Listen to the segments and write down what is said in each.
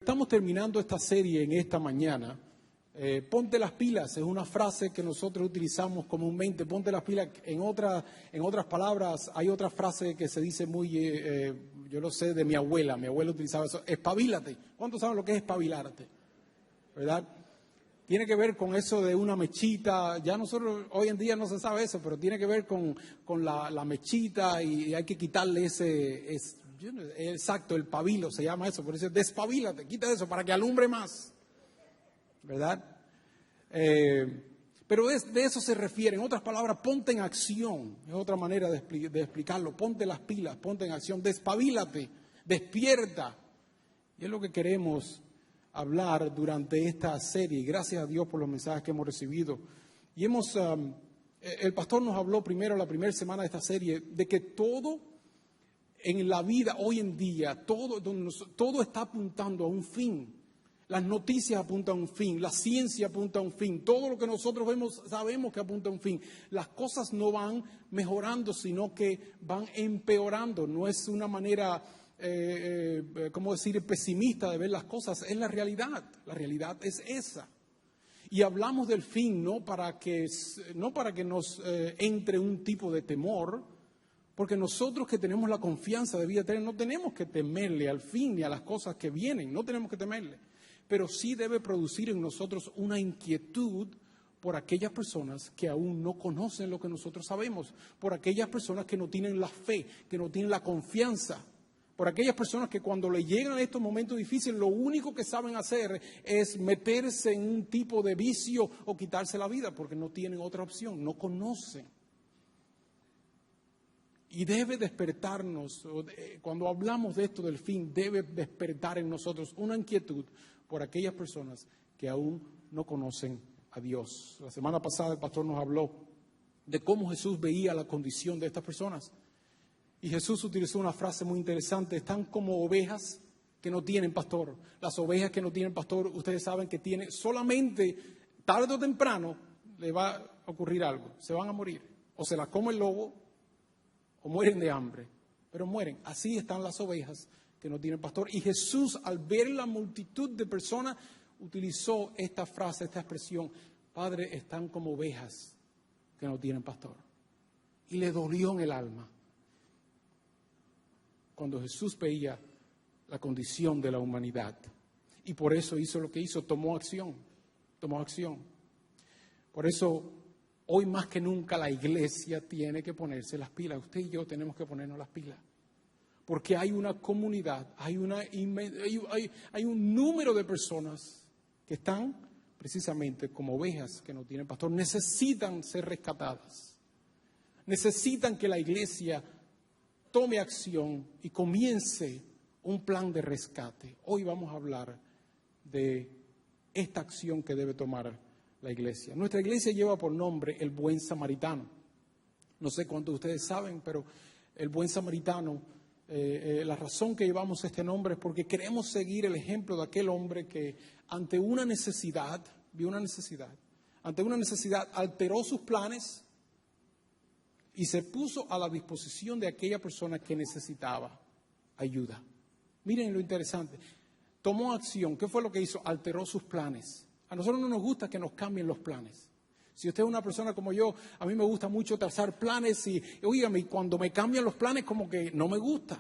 Estamos terminando esta serie en esta mañana. Ponte las pilas es una frase que nosotros utilizamos comúnmente. Ponte las pilas. En otras palabras, hay otra frase que se dice muy, yo lo sé de mi abuela. Mi abuela utilizaba eso. Espabilate. ¿Cuántos saben lo que es espabilarte? ¿Verdad? Tiene que ver con eso de una mechita. Ya nosotros, hoy en día no se sabe eso, pero tiene que ver con la mechita y hay que quitarle exacto, el pabilo se llama eso. Por eso despabilate, quita eso para que alumbre más. ¿Verdad? Pero de eso se refiere. En otras palabras, ponte en acción. Es otra manera de explicarlo. Ponte las pilas, ponte en acción. Despabilate, despierta. Y es lo que queremos hablar durante esta serie. Gracias a Dios por los mensajes que hemos recibido. Y el pastor nos habló primero, la primera semana de esta serie, de que todo en la vida hoy en día, todo está apuntando a un fin. Las noticias apuntan a un fin, la ciencia apunta a un fin, todo lo que nosotros vemos sabemos que apunta a un fin. Las cosas no van mejorando, sino que van empeorando. No es una manera, ¿cómo decir?, pesimista de ver las cosas, es la realidad es esa. Y hablamos del fin no para que nos entre un tipo de temor, porque nosotros que tenemos la confianza de vida eterna no tenemos que temerle al fin ni a las cosas que vienen, no tenemos que temerle. Pero sí debe producir en nosotros una inquietud por aquellas personas que aún no conocen lo que nosotros sabemos, por aquellas personas que no tienen la fe, que no tienen la confianza, por aquellas personas que cuando le llegan a estos momentos difíciles lo único que saben hacer es meterse en un tipo de vicio o quitarse la vida porque no tienen otra opción, no conocen. Y debe despertarnos, cuando hablamos de esto del fin, debe despertar en nosotros una inquietud por aquellas personas que aún no conocen a Dios. La semana pasada el pastor nos habló de cómo Jesús veía la condición de estas personas. Y Jesús utilizó una frase muy interesante: están como ovejas que no tienen pastor. Las ovejas que no tienen pastor, ustedes saben que tienen solamente, tarde o temprano, le va a ocurrir algo. Se van a morir. O se las come el lobo, o mueren de hambre, pero mueren. Así están las ovejas que no tienen pastor. Y Jesús, al ver la multitud de personas, utilizó esta frase, esta expresión: Padre, están como ovejas que no tienen pastor. Y le dolió en el alma cuando Jesús veía la condición de la humanidad. Y por eso hizo lo que hizo, tomó acción. Por eso, hoy más que nunca la iglesia tiene que ponerse las pilas. Usted y yo tenemos que ponernos las pilas. Porque hay una comunidad, hay un número de personas que están precisamente como ovejas que no tienen pastor. Necesitan ser rescatadas. Necesitan que la iglesia tome acción y comience un plan de rescate. Hoy vamos a hablar de esta acción que debe tomar la iglesia. Nuestra iglesia lleva por nombre el Buen Samaritano. No sé cuántos de ustedes saben, pero el Buen Samaritano, la razón que llevamos este nombre es porque queremos seguir el ejemplo de aquel hombre que ante una necesidad, alteró sus planes y se puso a la disposición de aquella persona que necesitaba ayuda. Miren lo interesante. Tomó acción. ¿Qué fue lo que hizo? Alteró sus planes. A nosotros no nos gusta que nos cambien los planes. Si usted es una persona como yo, a mí me gusta mucho trazar planes y, oígame, cuando me cambian los planes como que no me gusta.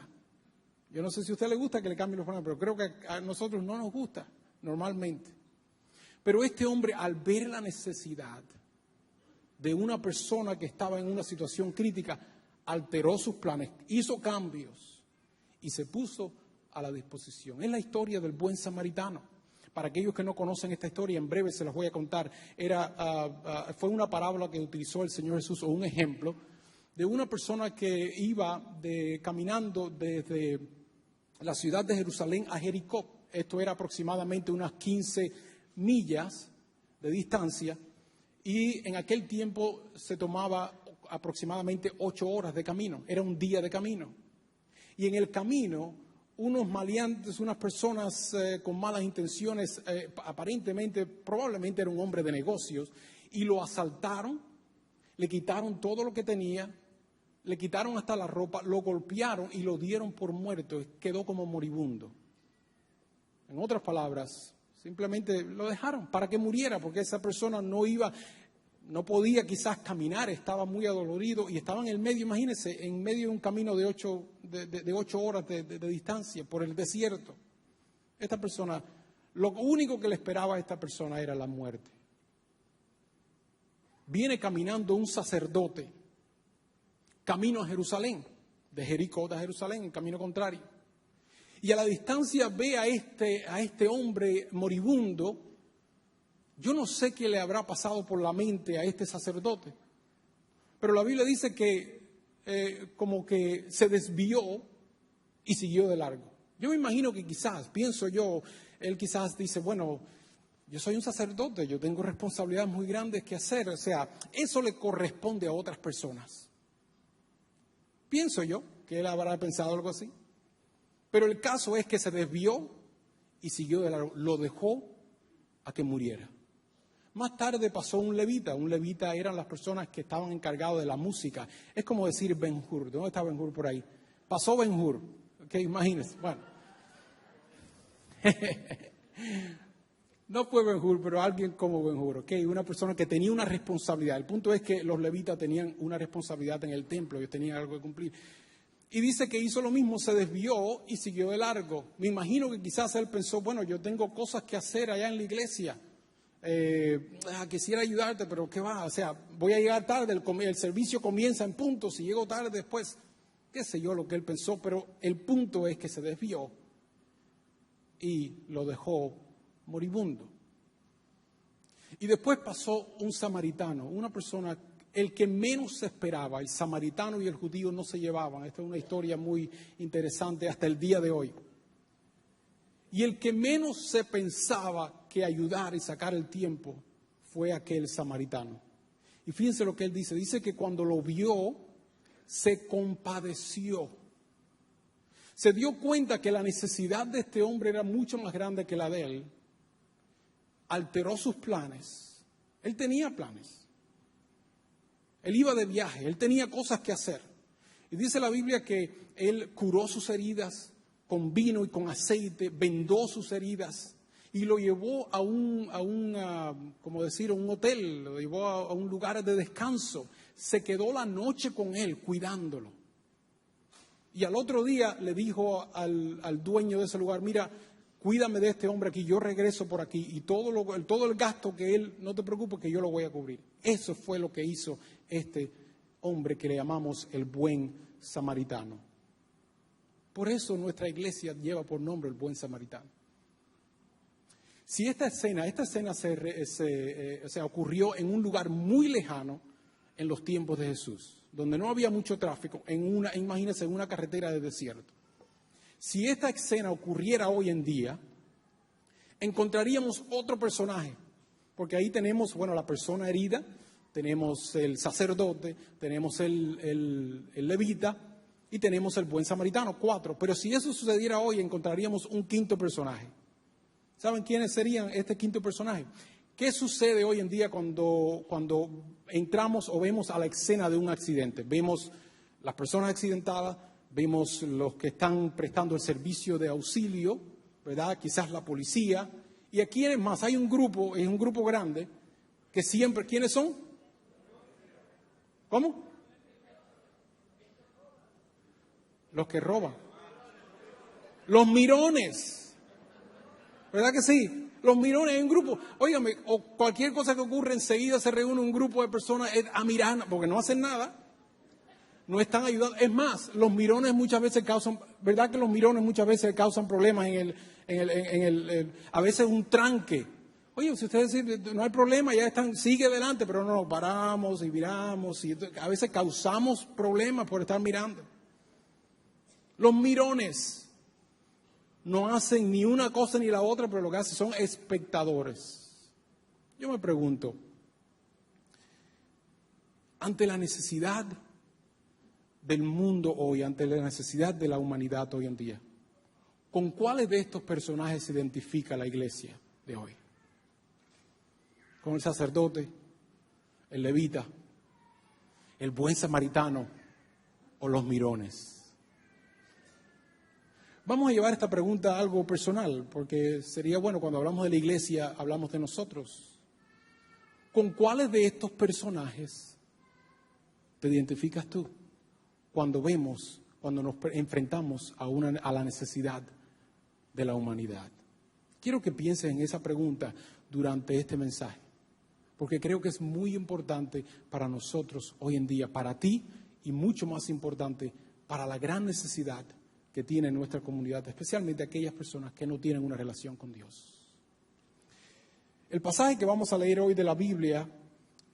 Yo no sé si a usted le gusta que le cambien los planes, pero creo que a nosotros no nos gusta normalmente. Pero este hombre, al ver la necesidad de una persona que estaba en una situación crítica, alteró sus planes, hizo cambios y se puso a la disposición. Es la historia del Buen Samaritano. Para aquellos que no conocen esta historia, en breve se las voy a contar. Fue una parábola que utilizó el Señor Jesús, o un ejemplo, de una persona que iba caminando desde la ciudad de Jerusalén a Jericó. Esto era aproximadamente unas 15 millas de distancia. Y en aquel tiempo se tomaba aproximadamente 8 horas de camino. Era un día de camino. Y en el camino, unos maleantes, unas personas con malas intenciones, aparentemente, probablemente era un hombre de negocios, y lo asaltaron, le quitaron todo lo que tenía, le quitaron hasta la ropa, lo golpearon y lo dieron por muerto. Quedó como moribundo. En otras palabras, simplemente lo dejaron para que muriera, porque esa persona no podía quizás caminar, estaba muy adolorido y estaba en el medio, imagínense, en medio de un camino de 8 horas de distancia por el desierto. Esta persona, lo único que le esperaba a esta persona era la muerte. Viene caminando un sacerdote, camino a Jerusalén, de Jericó a Jerusalén, en camino contrario. Y a la distancia ve a este hombre moribundo. Yo no sé qué le habrá pasado por la mente a este sacerdote, pero la Biblia dice que como que se desvió y siguió de largo. Yo me imagino que quizás, pienso yo, él quizás dice, bueno, yo soy un sacerdote, yo tengo responsabilidades muy grandes que hacer, o sea, eso le corresponde a otras personas. Pienso yo que él habrá pensado algo así, pero el caso es que se desvió y siguió de largo, lo dejó a que muriera. Más tarde pasó un levita eran las personas que estaban encargados de la música, es como decir Ben-Hur. ¿Dónde está Ben-Hur por ahí? Pasó Ben-Hur, ok, imagínense, bueno. No fue Ben-Hur, pero alguien como Ben-Hur, ok, una persona que tenía una responsabilidad. El punto es que los levitas tenían una responsabilidad en el templo, ellos tenían algo que cumplir. Y dice que hizo lo mismo, se desvió y siguió de largo. Me imagino que quizás él pensó, bueno, yo tengo cosas que hacer allá en la iglesia. Quisiera ayudarte, pero ¿qué va? O sea, voy a llegar tarde, el servicio comienza en punto, si llego tarde después, qué sé yo lo que él pensó, pero el punto es que se desvió y lo dejó moribundo. Y después pasó un samaritano, una persona, el que menos se esperaba. El samaritano y el judío no se llevaban. Esta es una historia muy interesante hasta el día de hoy. Y el que menos se pensaba que ayudar y sacar el tiempo fue aquel samaritano. Y fíjense lo que él dice. Dice que cuando lo vio, se compadeció. Se dio cuenta que la necesidad de este hombre era mucho más grande que la de él. Alteró sus planes. Él tenía planes. Él iba de viaje, él tenía cosas que hacer. Y dice la Biblia que él curó sus heridas con vino y con aceite, vendó sus heridas y lo llevó a un hotel, lo llevó a un lugar de descanso. Se quedó la noche con él, cuidándolo. Y al otro día le dijo al dueño de ese lugar, mira, cuídame de este hombre aquí, yo regreso por aquí y todo el gasto que él, no te preocupes que yo lo voy a cubrir. Eso fue lo que hizo este hombre que le llamamos el buen samaritano. Por eso nuestra iglesia lleva por nombre el buen samaritano. Si esta escena ocurrió en un lugar muy lejano en los tiempos de Jesús, donde no había mucho tráfico, imagínense, en una carretera de desierto. Si esta escena ocurriera hoy en día, encontraríamos otro personaje, porque ahí tenemos, la persona herida, tenemos el sacerdote, tenemos el levita y tenemos el buen samaritano, 4. Pero si eso sucediera hoy, encontraríamos un quinto personaje. ¿Saben quiénes serían este quinto personaje? ¿Qué sucede hoy en día cuando entramos o vemos a la escena de un accidente? Vemos las personas accidentadas, vemos los que están prestando el servicio de auxilio, ¿verdad? Quizás la policía. Y aquí es más, hay un grupo, es un grupo grande, que siempre, ¿quiénes son? ¿Cómo? Los que roban. Los mirones. ¿Verdad que sí? Los mirones en grupo. Óigame, o cualquier cosa que ocurre, enseguida se reúne un grupo de personas a mirar, porque no hacen nada. No están ayudando. Es más, los mirones muchas veces causan, ¿verdad que los mirones muchas veces causan problemas a veces un tranque? Oye, si ustedes dicen, no hay problema, ya están, sigue adelante, pero no, paramos y miramos, y a veces causamos problemas por estar mirando. Los mirones no hacen ni una cosa ni la otra, pero lo que hacen son espectadores. Yo me pregunto, ante la necesidad del mundo hoy, ante la necesidad de la humanidad hoy en día, ¿con cuáles de estos personajes se identifica la iglesia de hoy? ¿Con el sacerdote, el levita, el buen samaritano o los mirones? Vamos a llevar esta pregunta a algo personal, porque sería bueno cuando hablamos de la iglesia, hablamos de nosotros. ¿Con cuáles de estos personajes te identificas tú cuando nos enfrentamos a la necesidad de la humanidad? Quiero que pienses en esa pregunta durante este mensaje, porque creo que es muy importante para nosotros hoy en día, para ti y mucho más importante para la gran necesidad que tiene nuestra comunidad, especialmente aquellas personas que no tienen una relación con Dios. El pasaje que vamos a leer hoy de la Biblia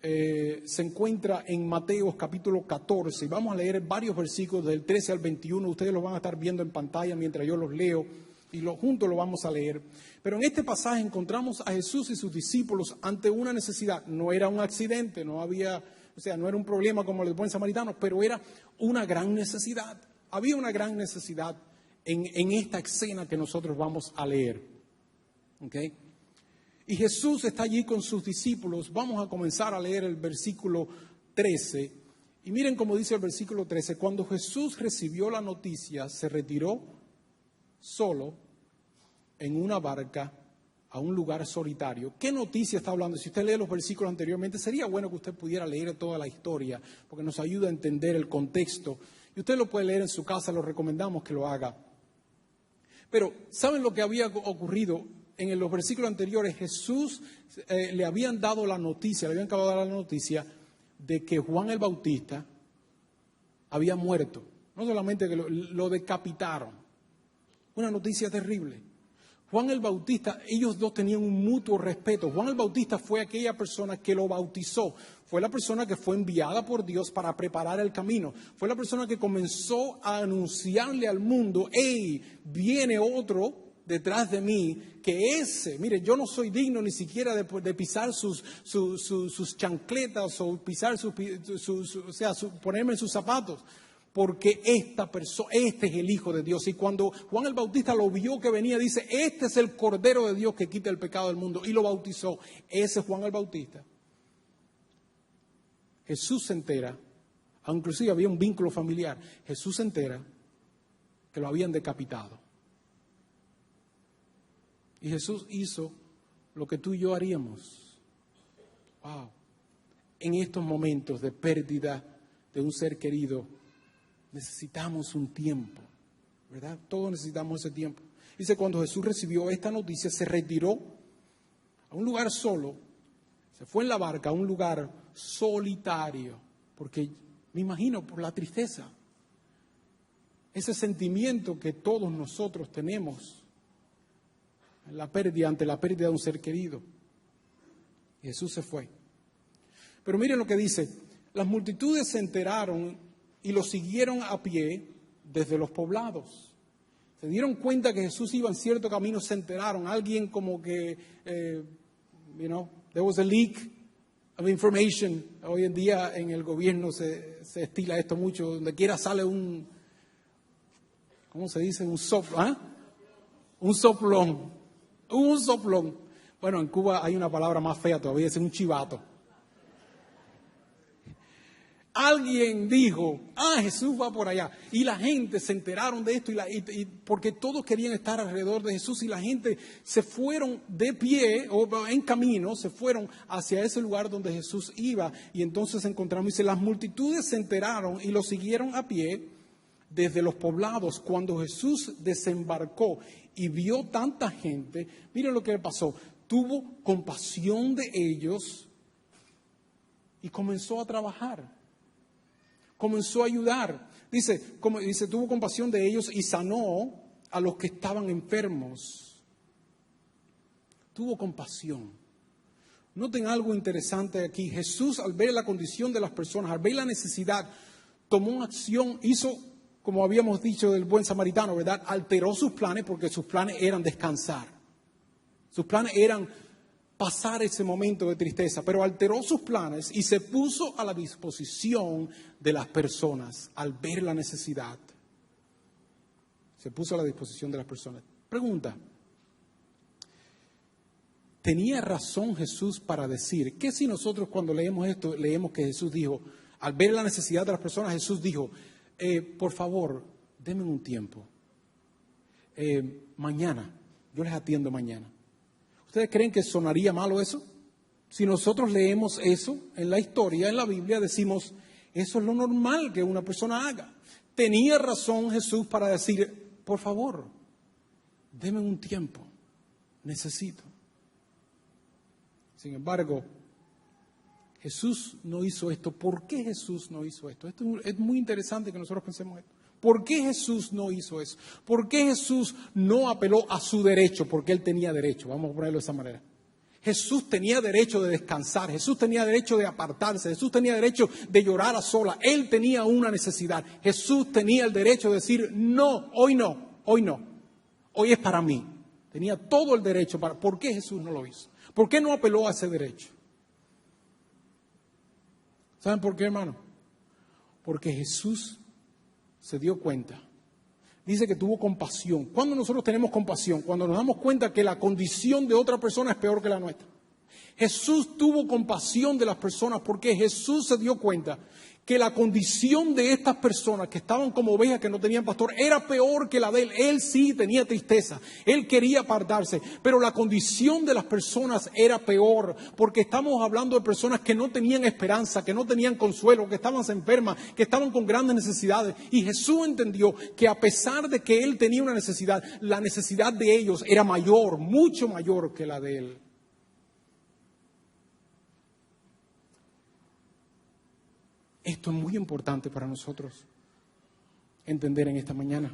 se encuentra en Mateo capítulo 14 y vamos a leer varios versículos del 13 al 21. Ustedes los van a estar viendo en pantalla mientras yo los leo y juntos lo vamos a leer. Pero en este pasaje encontramos a Jesús y sus discípulos ante una necesidad. No era un accidente, no era un problema como el del buen samaritano, pero era una gran necesidad. Había una gran necesidad en esta escena que nosotros vamos a leer. ¿Okay? Y Jesús está allí con sus discípulos. Vamos a comenzar a leer el versículo 13. Y miren cómo dice el versículo 13. Cuando Jesús recibió la noticia, se retiró solo en una barca a un lugar solitario. ¿Qué noticia está hablando? Si usted lee los versículos anteriormente, sería bueno que usted pudiera leer toda la historia, porque nos ayuda a entender el contexto. Y usted lo puede leer en su casa, lo recomendamos que lo haga. Pero, ¿saben lo que había ocurrido? En los versículos anteriores, Jesús le habían acabado de dar la noticia de que Juan el Bautista había muerto. No solamente que lo decapitaron. Una noticia terrible. Juan el Bautista, ellos dos tenían un mutuo respeto. Juan el Bautista fue aquella persona que lo bautizó. Fue la persona que fue enviada por Dios para preparar el camino. Fue la persona que comenzó a anunciarle al mundo, hey, viene otro detrás de mí, mire, yo no soy digno ni siquiera de pisar sus chancletas o pisar ponerme en sus zapatos. Porque este es el Hijo de Dios. Y cuando Juan el Bautista lo vio que venía, dice, este es el Cordero de Dios que quita el pecado del mundo. Y lo bautizó. Ese es Juan el Bautista. Jesús se entera, inclusive había un vínculo familiar, Jesús se entera que lo habían decapitado. Y Jesús hizo lo que tú y yo haríamos. Wow. En estos momentos de pérdida de un ser querido, necesitamos un tiempo, ¿verdad? Todos necesitamos ese tiempo. Dice, cuando Jesús recibió esta noticia, se retiró a un lugar solo, se fue en la barca a un lugar solitario, porque me imagino por la tristeza, ese sentimiento que todos nosotros tenemos ante la pérdida de un ser querido. Y Jesús se fue. Pero miren lo que dice, las multitudes se enteraron y lo siguieron a pie desde los poblados. Se dieron cuenta que Jesús iba en cierto camino, se enteraron. Alguien como que, there was a leak of information. Hoy en día en el gobierno se estila esto mucho. Donde quiera sale ¿cómo se dice? Un soplón. Un soplón. Bueno, en Cuba hay una palabra más fea todavía, es un chivato. Alguien dijo, Jesús va por allá. Y la gente se enteraron de esto y porque todos querían estar alrededor de Jesús y la gente se fueron de pie o en camino, se fueron hacia ese lugar donde Jesús iba. Y entonces encontramos, dice, las multitudes se enteraron y lo siguieron a pie desde los poblados. Cuando Jesús desembarcó y vio tanta gente, miren lo que le pasó. Tuvo compasión de ellos y comenzó a trabajar. Comenzó a ayudar. Dice, tuvo compasión de ellos y sanó a los que estaban enfermos. Tuvo compasión. Noten algo interesante aquí. Jesús, al ver la condición de las personas, al ver la necesidad, tomó acción, hizo, como habíamos dicho del buen samaritano, ¿verdad? Alteró sus planes porque sus planes eran descansar. Sus planes eran pasar ese momento de tristeza, pero alteró sus planes y se puso a la disposición de las personas al ver la necesidad. Se puso a la disposición de las personas. Pregunta, ¿tenía razón Jesús para decir? ¿Qué si nosotros cuando leemos esto, leemos que Jesús dijo, al ver la necesidad de las personas, Jesús dijo, por favor, denme un tiempo. mañana, yo les atiendo mañana. ¿Ustedes creen que sonaría malo eso? Si nosotros leemos eso en la historia, en la Biblia, decimos, eso es lo normal que una persona haga. Tenía razón Jesús para decir, por favor, denme un tiempo, necesito. Sin embargo, Jesús no hizo esto. ¿Por qué Jesús no hizo esto? Esto es muy interesante que nosotros pensemos esto. ¿Por qué Jesús no hizo eso? ¿Por qué Jesús no apeló a su derecho? Porque Él tenía derecho, vamos a ponerlo de esa manera. Jesús tenía derecho de descansar, Jesús tenía derecho de apartarse, Jesús tenía derecho de llorar a sola. Él tenía una necesidad. Jesús tenía el derecho de decir, no, hoy no, hoy no. Hoy es para mí. Tenía todo el derecho para... ¿Por qué Jesús no lo hizo? ¿Por qué no apeló a ese derecho? ¿Saben por qué, hermano? Porque Jesús se dio cuenta. Dice que tuvo compasión. ¿Cuándo nosotros tenemos compasión? Cuando nos damos cuenta que la condición de otra persona es peor que la nuestra. Jesús tuvo compasión de las personas porque Jesús se dio cuenta que la condición de estas personas que estaban como ovejas que no tenían pastor era peor que la de él. Él sí tenía tristeza, él quería apartarse, pero la condición de las personas era peor porque estamos hablando de personas que no tenían esperanza, que no tenían consuelo, que estaban enfermas, que estaban con grandes necesidades. Y Jesús entendió que a pesar de que él tenía una necesidad, la necesidad de ellos era mayor, mucho mayor que la de él. Esto es muy importante para nosotros entender en esta mañana.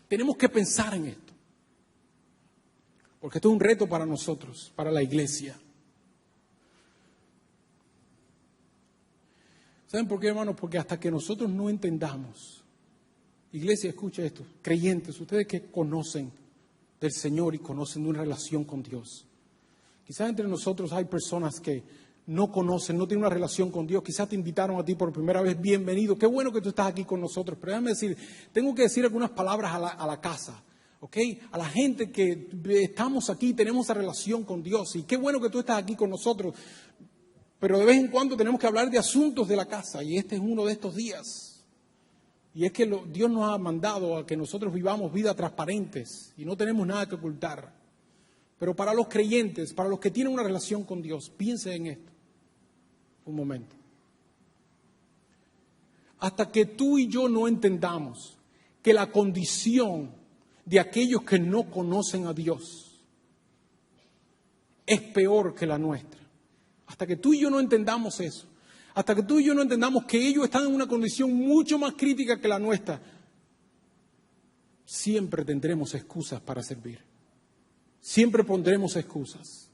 Tenemos que pensar en esto, porque esto es un reto para nosotros, para la iglesia. ¿Saben por qué, hermanos? Porque hasta que nosotros no entendamos, iglesia, escucha esto, creyentes, ustedes que conocen del Señor y conocen de una relación con Dios. Quizás entre nosotros hay personas que no conocen, no tienen una relación con Dios. Quizás te invitaron a ti por primera vez, bienvenido. Qué bueno que tú estás aquí con nosotros. Pero déjame decir, tengo que decir algunas palabras a la casa, ¿ok? A la gente que estamos aquí, tenemos esa relación con Dios. Y qué bueno que tú estás aquí con nosotros. Pero de vez en cuando tenemos que hablar de asuntos de la casa. Y este es uno de estos días. Y es que Dios nos ha mandado a que nosotros vivamos vidas transparentes. Y no tenemos nada que ocultar. Pero para los creyentes, para los que tienen una relación con Dios, piensen en esto. Un momento. Hasta que tú y yo no entendamos que la condición de aquellos que no conocen a Dios es peor que la nuestra. Hasta que tú y yo no entendamos eso. Hasta que tú y yo no entendamos que ellos están en una condición mucho más crítica que la nuestra. Siempre tendremos excusas para servir. Siempre pondremos excusas.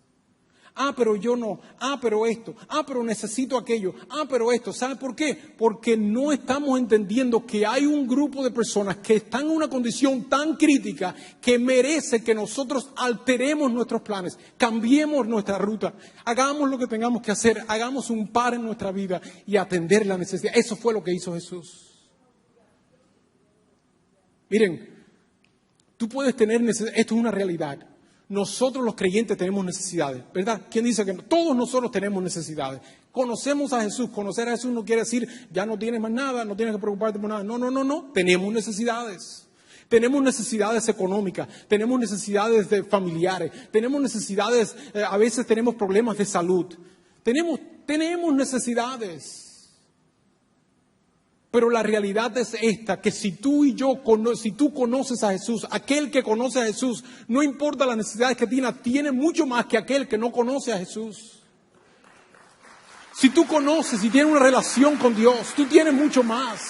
Ah, pero yo no. Ah, pero esto. Ah, pero necesito aquello. Ah, pero esto. ¿Sabe por qué? Porque no estamos entendiendo que hay un grupo de personas que están en una condición tan crítica que merece que nosotros alteremos nuestros planes, cambiemos nuestra ruta, hagamos lo que tengamos que hacer, hagamos un par en nuestra vida y atender la necesidad. Eso fue lo que hizo Jesús. Miren, tú puedes tener necesidad. Esto es una realidad. Nosotros los creyentes tenemos necesidades, ¿verdad? ¿Quién dice que no? Todos nosotros tenemos necesidades. Conocemos a Jesús. Conocer a Jesús no quiere decir ya no tienes más nada, no tienes que preocuparte por nada. No. Tenemos necesidades. Tenemos necesidades económicas, tenemos necesidades familiares, tenemos necesidades, a veces tenemos problemas de salud. Tenemos necesidades. Pero la realidad es esta, que si tú y yo, si tú conoces a Jesús, aquel que conoce a Jesús, no importa las necesidades que tiene mucho más que aquel que no conoce a Jesús. Si tú conoces y tienes una relación con Dios, tú tienes mucho más.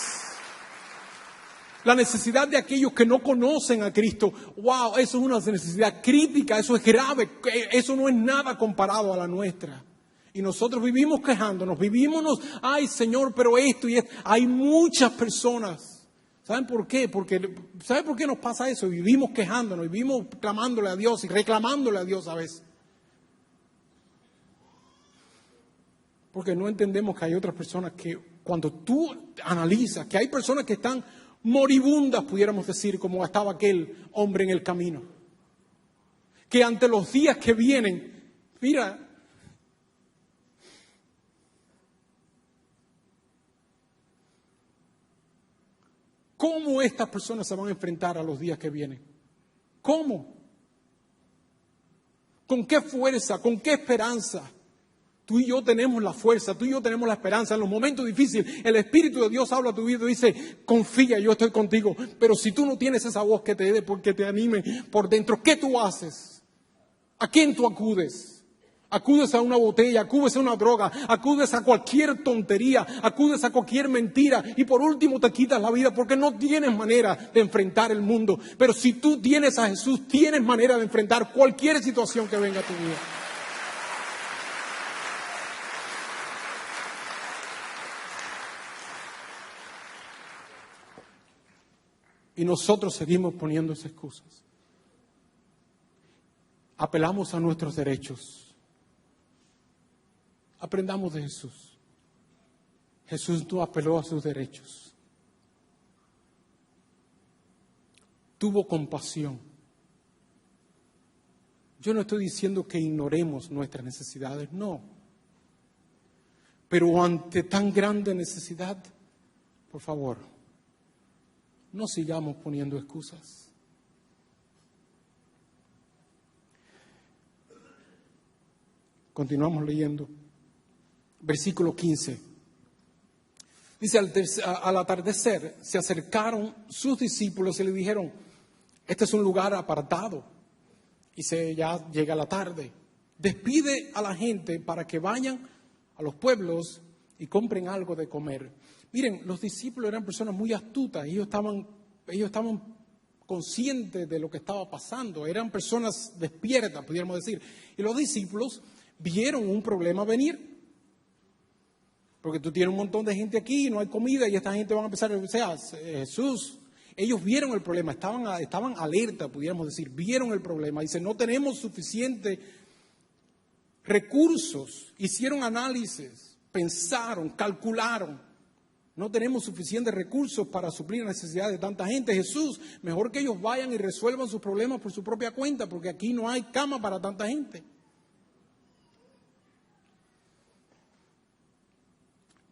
La necesidad de aquellos que no conocen a Cristo, wow, eso es una necesidad crítica, eso es grave, eso no es nada comparado a la nuestra. Y nosotros vivimos quejándonos, ay Señor, pero esto y esto. Hay muchas personas. ¿Saben por qué? ¿Saben por qué nos pasa eso? Vivimos quejándonos, vivimos clamándole a Dios y reclamándole a Dios a veces. Porque no entendemos que hay otras personas que, cuando tú analizas, que hay personas que están moribundas, pudiéramos decir, como estaba aquel hombre en el camino. Que ante los días que vienen, mira, ¿Cómo estas personas se van a enfrentar a los días que vienen? ¿Cómo? ¿Con qué fuerza? ¿Con qué esperanza? Tú y yo tenemos la fuerza, tú y yo tenemos la esperanza. En los momentos difíciles, el Espíritu de Dios habla a tu vida y dice, confía, yo estoy contigo. Pero si tú no tienes esa voz que te dé, porque te anime por dentro, ¿qué tú haces? ¿A quién tú acudes? Acudes a una botella, acudes a una droga, acudes a cualquier tontería, acudes a cualquier mentira y por último te quitas la vida porque no tienes manera de enfrentar el mundo. Pero si tú tienes a Jesús, tienes manera de enfrentar cualquier situación que venga a tu vida. Y nosotros seguimos poniendo esas excusas. Apelamos a nuestros derechos. Aprendamos de Jesús. Jesús no apeló a sus derechos. Tuvo compasión. Yo no estoy diciendo que ignoremos nuestras necesidades, no. Pero ante tan grande necesidad, por favor, no sigamos poniendo excusas. Continuamos leyendo. Versículo 15. Dice, al atardecer se acercaron sus discípulos y le dijeron, este es un lugar apartado y ya llega la tarde. Despide a la gente para que vayan a los pueblos y compren algo de comer. Miren, los discípulos eran personas muy astutas, ellos estaban conscientes de lo que estaba pasando, eran personas despiertas, pudiéramos decir. Y los discípulos vieron un problema venir. Porque tú tienes un montón de gente aquí y no hay comida y esta gente va a empezar, o sea, Jesús, ellos vieron el problema, estaban alerta, pudiéramos decir, vieron el problema. Dicen, no tenemos suficientes recursos, hicieron análisis, pensaron, calcularon. No tenemos suficientes recursos para suplir la necesidad de tanta gente. Jesús, mejor que ellos vayan y resuelvan sus problemas por su propia cuenta, porque aquí no hay cama para tanta gente.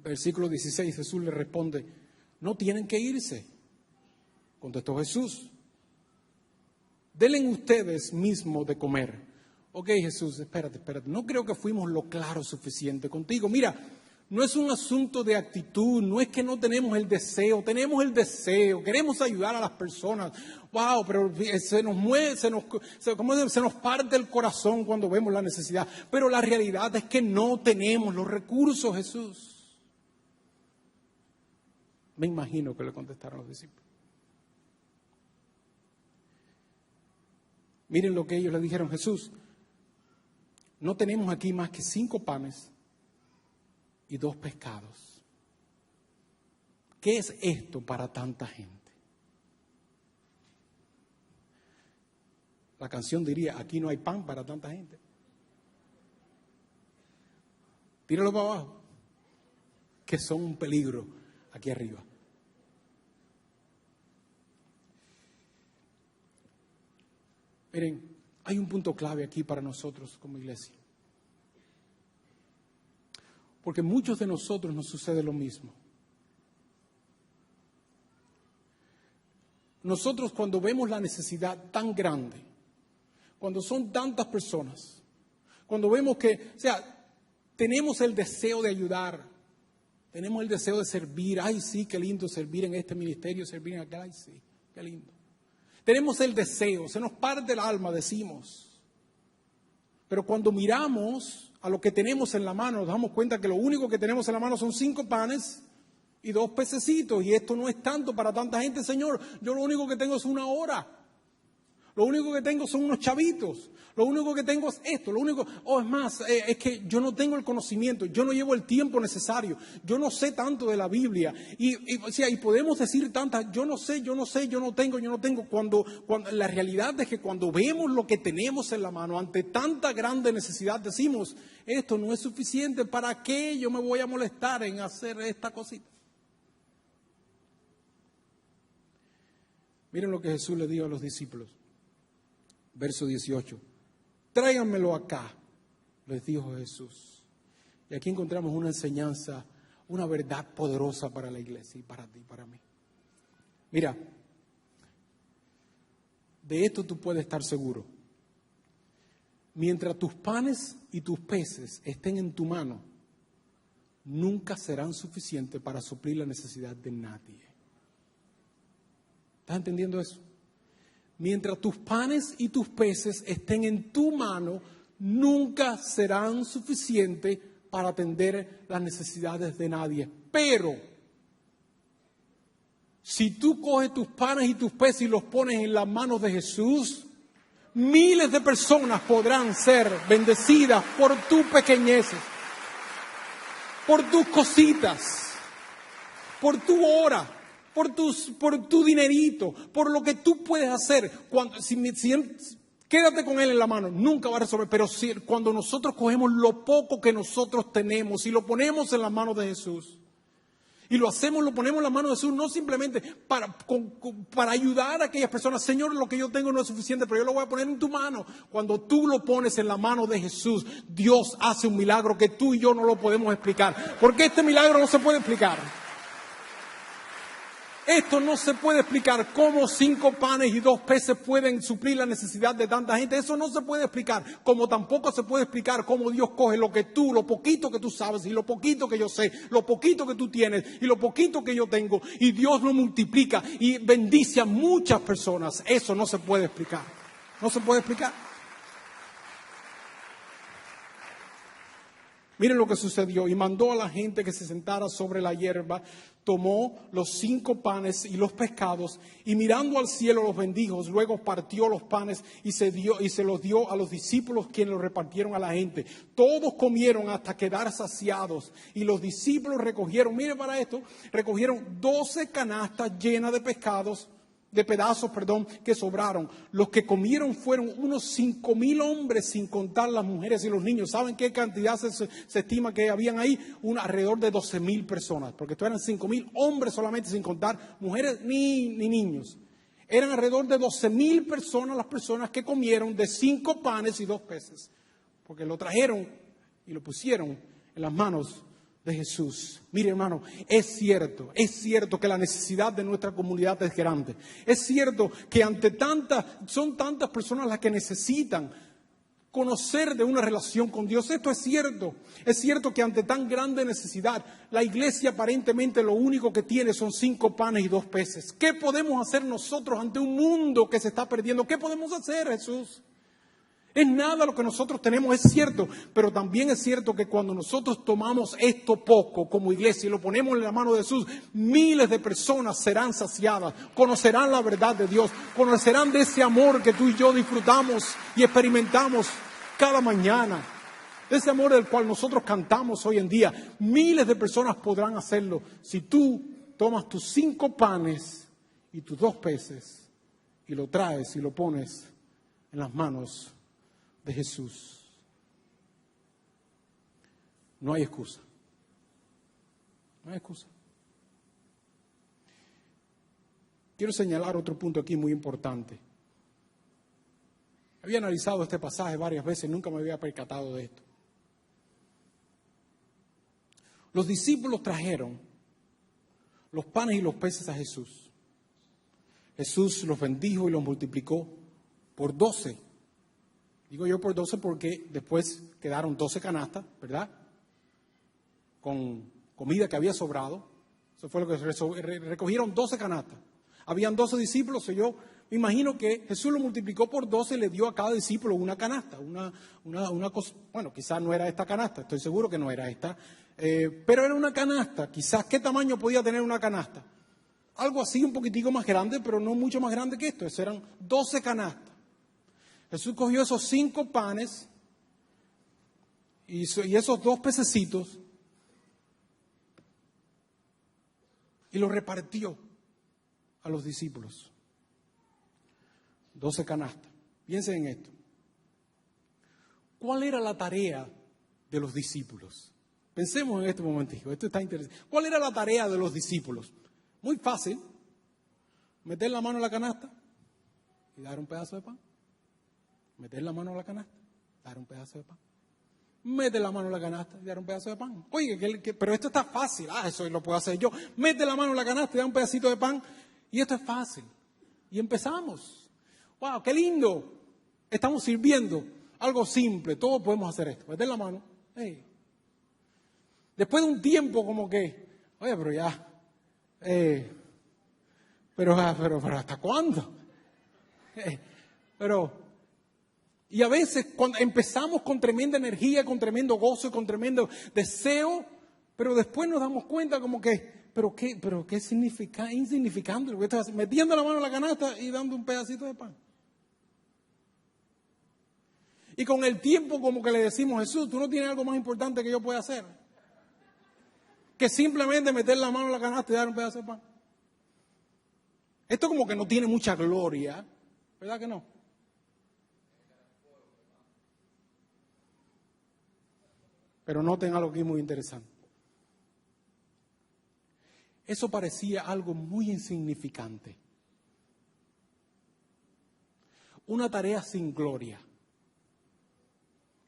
Versículo 16, Jesús le responde, no tienen que irse. Contestó Jesús, denle ustedes mismos de comer. Ok, Jesús, espérate, no creo que fuimos lo claro suficiente contigo. Mira, no es un asunto de actitud, no es que no tenemos el deseo, tenemos el deseo, queremos ayudar a las personas. Wow, pero se nos mueve, se nos parte el corazón cuando vemos la necesidad. Pero la realidad es que no tenemos los recursos, Jesús. Me imagino que le contestaron los discípulos. Miren lo que ellos le dijeron, Jesús, no tenemos aquí más que 5 panes y 2 pescados. ¿Qué es esto para tanta gente? La canción diría, aquí no hay pan para tanta gente. Tíralo para abajo, que son un peligro aquí arriba. Miren, hay un punto clave aquí para nosotros como iglesia. Porque muchos de nosotros nos sucede lo mismo. Nosotros cuando vemos la necesidad tan grande, cuando son tantas personas, cuando vemos que, o sea, tenemos el deseo de ayudar, tenemos el deseo de servir. Ay, sí, qué lindo servir en este ministerio, servir en aquel. Ay, sí, qué lindo. Tenemos el deseo, se nos parte el alma, decimos. Pero cuando miramos a lo que tenemos en la mano, nos damos cuenta que lo único que tenemos en la mano son 5 panes y 2 pececitos. Y esto no es tanto para tanta gente, Señor. Yo lo único que tengo es 1 hora. Lo único que tengo son unos chavitos. Lo único que tengo es esto. Es más, es que yo no tengo el conocimiento. Yo no llevo el tiempo necesario. Yo no sé tanto de la Biblia. Y podemos decir tantas, yo no sé, yo no tengo. Cuando la realidad es que cuando vemos lo que tenemos en la mano, ante tanta grande necesidad, decimos, esto no es suficiente. ¿Para qué yo me voy a molestar en hacer esta cosita? Miren lo que Jesús le dijo a los discípulos. Verso 18. Tráiganmelo acá, les dijo Jesús. Y aquí encontramos una enseñanza, una verdad poderosa para la iglesia y para ti y para mí. Mira, de esto tú puedes estar seguro. Mientras tus panes y tus peces estén en tu mano, nunca serán suficientes para suplir la necesidad de nadie. ¿Estás entendiendo eso? Mientras tus panes y tus peces estén en tu mano, nunca serán suficientes para atender las necesidades de nadie. Pero, si tú coges tus panes y tus peces y los pones en las manos de Jesús, miles de personas podrán ser bendecidas por tus pequeñeces, por tus cositas, por tu hora, por tu dinerito, por lo que tú puedes hacer. Quédate con Él en la mano, nunca va a resolver. Pero cuando nosotros cogemos lo poco que nosotros tenemos y lo ponemos en las manos de Jesús, y lo ponemos en las manos de Jesús, no simplemente para ayudar a aquellas personas. Señor, lo que yo tengo no es suficiente, pero yo lo voy a poner en tu mano. Cuando tú lo pones en la mano de Jesús, Dios hace un milagro que tú y yo no lo podemos explicar. Porque este milagro no se puede explicar. Esto no se puede explicar. Cómo 5 panes y 2 peces pueden suplir la necesidad de tanta gente. Eso no se puede explicar. Como tampoco se puede explicar cómo Dios coge lo poquito que tú sabes y lo poquito que yo sé, lo poquito que tú tienes y lo poquito que yo tengo, y Dios lo multiplica y bendice a muchas personas. Eso no se puede explicar. No se puede explicar. Miren lo que sucedió. Y mandó a la gente que se sentara sobre la hierba, tomó los 5 panes y los pescados, y mirando al cielo los bendijo. Luego partió los panes y se los dio a los discípulos, quienes los repartieron a la gente. Todos comieron hasta quedar saciados, y los discípulos recogieron 12 canastas llenas de pedazos que sobraron. Los que comieron fueron unos 5,000 hombres, sin contar las mujeres y los niños. ¿Saben qué cantidad se estima que habían ahí? Alrededor de 12,000 personas, porque esto eran 5,000 hombres solamente, sin contar mujeres ni niños. Eran alrededor de 12,000 personas las personas que comieron de 5 panes y 2 peces, porque lo trajeron y lo pusieron en las manos de Jesús. Mire, hermano, es cierto que la necesidad de nuestra comunidad es grande. Es cierto que son tantas personas las que necesitan conocer de una relación con Dios. Esto es cierto. Es cierto que ante tan grande necesidad, la iglesia aparentemente lo único que tiene son 5 panes y 2 peces. ¿Qué podemos hacer nosotros ante un mundo que se está perdiendo? ¿Qué podemos hacer, Jesús? Es nada lo que nosotros tenemos, es cierto, pero también es cierto que cuando nosotros tomamos esto poco como iglesia y lo ponemos en la mano de Jesús, miles de personas serán saciadas, conocerán la verdad de Dios, conocerán de ese amor que tú y yo disfrutamos y experimentamos cada mañana, de ese amor del cual nosotros cantamos hoy en día. Miles de personas podrán hacerlo si tú tomas tus 5 panes y tus 2 peces y lo traes y lo pones en las manos de Jesús. No hay excusa. No hay excusa. Quiero señalar otro punto aquí muy importante. Había analizado este pasaje varias veces, nunca me había percatado de esto. Los discípulos trajeron los panes y los peces a Jesús. Jesús los bendijo y los multiplicó por 12. Digo yo por 12 porque después quedaron 12 canastas, ¿verdad? Con comida que había sobrado. Eso fue lo que recogieron, 12 canastas. Habían 12 discípulos, yo me imagino que Jesús lo multiplicó por 12 y le dio a cada discípulo una canasta. Una cosa, bueno, quizás no era esta canasta, estoy seguro que no era esta, pero era una canasta. Quizás, ¿qué tamaño podía tener una canasta? Algo así, un poquitico más grande, pero no mucho más grande que esto. Eso eran 12 canastas. Jesús cogió esos 5 panes y esos 2 pececitos y los repartió a los discípulos. 12 canastas. Piensen en esto. ¿Cuál era la tarea de los discípulos? Pensemos en este momentito. Esto está interesante. ¿Cuál era la tarea de los discípulos? Muy fácil. Meter la mano en la canasta y dar un pedazo de pan. Meter la mano en la canasta, dar un pedazo de pan. Mete la mano en la canasta y dar un pedazo de pan. Oye, pero esto está fácil. Eso lo puedo hacer yo. Mete la mano en la canasta y da un pedacito de pan Y esto es fácil. Y empezamos. ¡Wow! ¡Qué lindo! Estamos sirviendo. Algo simple. Todos podemos hacer esto. Meter la mano. Hey. Después de un tiempo como que, oye, pero ya. Pero ¿hasta cuándo? Y a veces cuando empezamos con tremenda energía, con tremendo gozo, con tremendo deseo, pero después nos damos cuenta como que, pero qué significa, insignificante lo que estás metiendo la mano en la canasta y dando un pedacito de pan. Y con el tiempo como que le decimos, Jesús, tú no tienes algo más importante que yo pueda hacer que simplemente meter la mano en la canasta y dar un pedazo de pan. Esto como que no tiene mucha gloria, ¿verdad que no? Pero noten algo aquí muy interesante. Eso parecía algo muy insignificante. Una tarea sin gloria.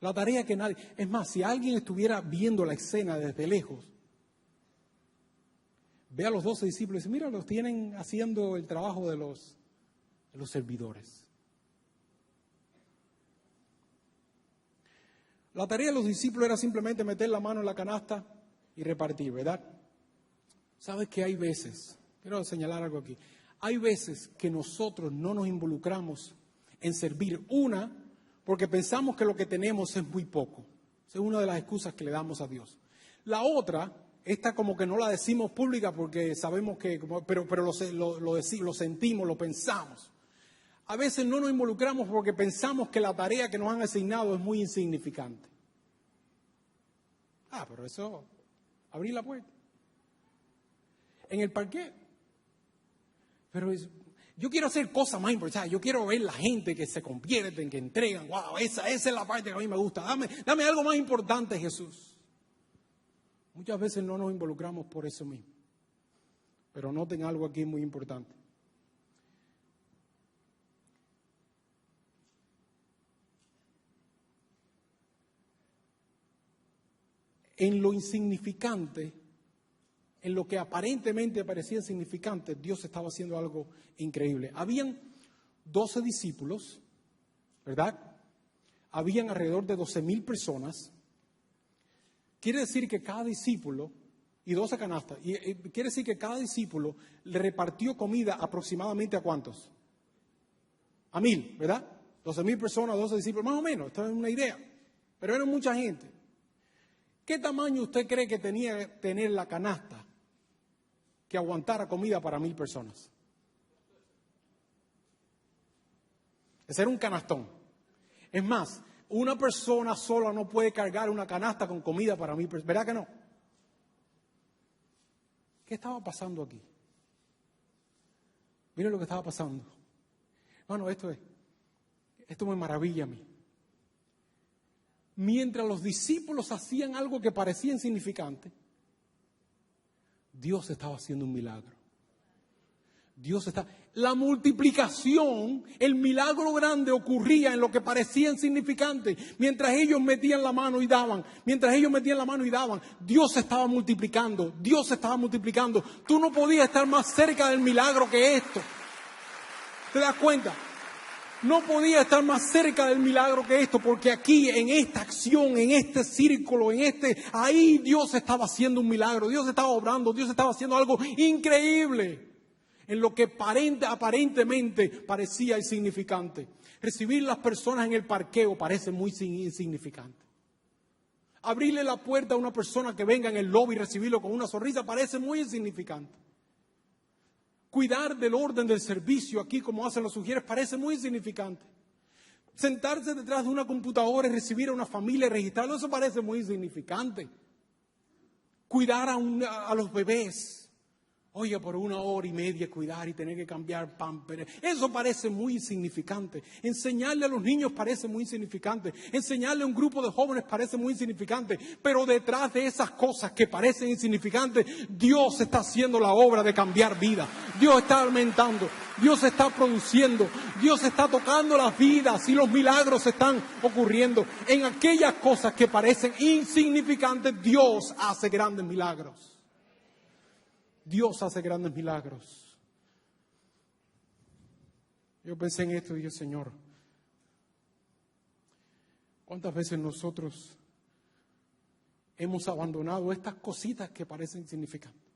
La tarea que nadie... Es más, si alguien estuviera viendo la escena desde lejos, ve a los 12 discípulos y dice, mira, los tienen haciendo el trabajo de los servidores. La tarea de los discípulos era simplemente meter la mano en la canasta y repartir, ¿verdad? ¿Sabes que hay veces, quiero señalar algo aquí, hay veces que nosotros no nos involucramos en servir? Una, porque pensamos que lo que tenemos es muy poco. Esa es una de las excusas que le damos a Dios. La otra, esta como que no la decimos pública porque sabemos que, pero lo sentimos, lo pensamos. A veces no nos involucramos porque pensamos que la tarea que nos han asignado es muy insignificante. Pero eso, abrir la puerta. En el parqueo. Pero yo quiero hacer cosas más importantes. Yo quiero ver la gente que se convierten, que entregan. Wow, esa es la parte que a mí me gusta. Dame algo más importante, Jesús. Muchas veces no nos involucramos por eso mismo. Pero noten algo aquí muy importante. En lo insignificante, en lo que aparentemente parecía insignificante, Dios estaba haciendo algo increíble. Habían 12 discípulos, ¿verdad? Habían alrededor de 12,000 personas. Quiere decir que cada discípulo, y 12 canastas, quiere decir que cada discípulo le repartió comida aproximadamente ¿a cuántos? A 1,000, ¿verdad? 12,000 personas, 12 discípulos, más o menos, esto es una idea. Pero era mucha gente. ¿Qué tamaño usted cree que tenía que tener la canasta que aguantara comida para 1,000 personas? Ese era un canastón. Es más, una persona sola no puede cargar una canasta con comida para 1,000 personas. ¿Verdad que no? ¿Qué estaba pasando aquí? Miren lo que estaba pasando. Bueno, esto me maravilla a mí. Mientras los discípulos hacían algo que parecía insignificante, Dios estaba haciendo un milagro. La multiplicación, el milagro grande ocurría en lo que parecía insignificante. Mientras ellos metían la mano y daban, Dios estaba multiplicando, Tú no podías estar más cerca del milagro que esto. ¿Te das cuenta? No podía estar más cerca del milagro que esto, porque aquí, en esta acción, en este círculo, ahí Dios estaba haciendo un milagro, Dios estaba obrando, Dios estaba haciendo algo increíble, en lo que aparentemente parecía insignificante. Recibir las personas en el parqueo parece muy insignificante. Abrirle la puerta a una persona que venga en el lobby y recibirlo con una sonrisa parece muy insignificante. Cuidar del orden del servicio aquí, como hacen los sugieres, parece muy insignificante. Sentarse detrás de una computadora y recibir a una familia y registrarlo, eso parece muy insignificante. Cuidar a los bebés. Oye, por 1 hora y media cuidar y tener que cambiar pampers. Eso parece muy insignificante. Enseñarle a los niños parece muy insignificante. Enseñarle a un grupo de jóvenes parece muy insignificante. Pero detrás de esas cosas que parecen insignificantes, Dios está haciendo la obra de cambiar vida. Dios está aumentando. Dios está produciendo. Dios está tocando las vidas y los milagros están ocurriendo. En aquellas cosas que parecen insignificantes, Dios hace grandes milagros. Dios hace grandes milagros. Yo pensé en esto y dije, Señor, ¿cuántas veces nosotros hemos abandonado estas cositas que parecen insignificantes?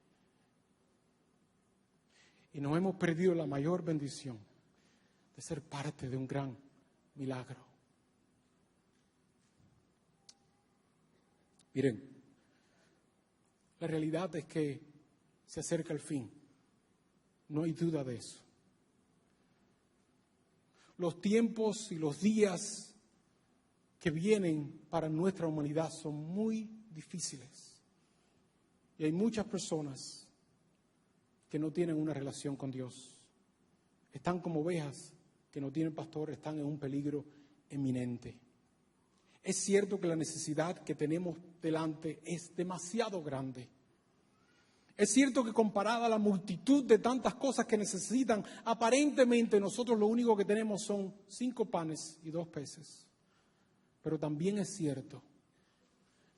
Y nos hemos perdido la mayor bendición de ser parte de un gran milagro. Miren, la realidad es que se acerca el fin. No hay duda de eso. Los tiempos y los días que vienen para nuestra humanidad son muy difíciles. Y hay muchas personas que no tienen una relación con Dios. Están como ovejas que no tienen pastor, están en un peligro eminente. Es cierto que la necesidad que tenemos delante es demasiado grande. Es cierto que comparada a la multitud de tantas cosas que necesitan, aparentemente nosotros lo único que tenemos son 5 panes y 2 peces. Pero también es cierto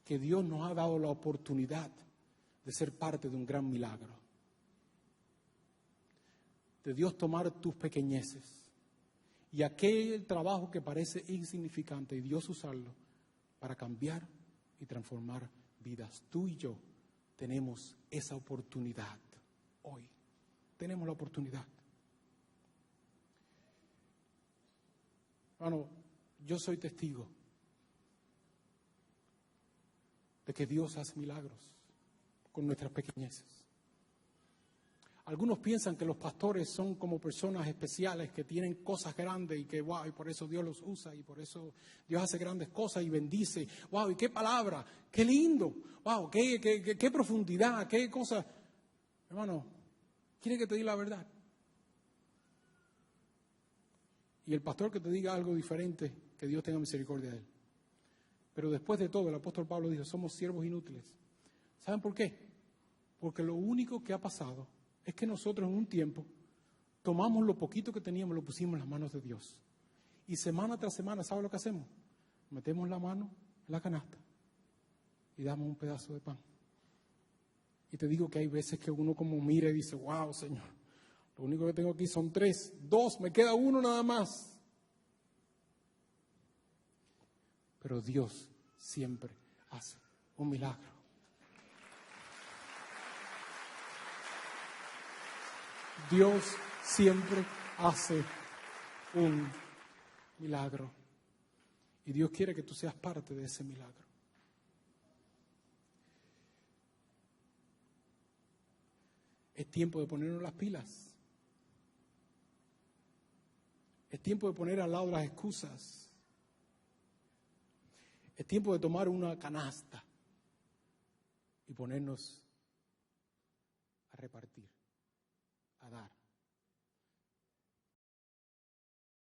que Dios nos ha dado la oportunidad de ser parte de un gran milagro. De Dios tomar tus pequeñeces y aquel trabajo que parece insignificante y Dios usarlo para cambiar y transformar vidas. Tú y yo tenemos esa oportunidad hoy. Tenemos la oportunidad. Hermano, yo soy testigo de que Dios hace milagros con nuestras pequeñeces. Algunos piensan que los pastores son como personas especiales que tienen cosas grandes y que, wow, y por eso Dios los usa y por eso Dios hace grandes cosas y bendice. Wow, y qué palabra, qué lindo, wow, qué profundidad, qué cosa. Hermano, ¿quiere que te diga la verdad? Y el pastor que te diga algo diferente, que Dios tenga misericordia de él. Pero después de todo, el apóstol Pablo dijo, somos siervos inútiles. ¿Saben por qué? Porque lo único que ha pasado es que nosotros en un tiempo tomamos lo poquito que teníamos, lo pusimos en las manos de Dios. Y semana tras semana, ¿sabe lo que hacemos? Metemos la mano en la canasta y damos un pedazo de pan. Y te digo que hay veces que uno como mira y dice, wow, Señor, lo único que tengo aquí son 3, 2, me queda 1 nada más. Pero Dios siempre hace un milagro. Dios siempre hace un milagro. Y Dios quiere que tú seas parte de ese milagro. Es tiempo de ponernos las pilas. Es tiempo de poner al lado las excusas. Es tiempo de tomar una canasta y ponernos a repartir, a dar.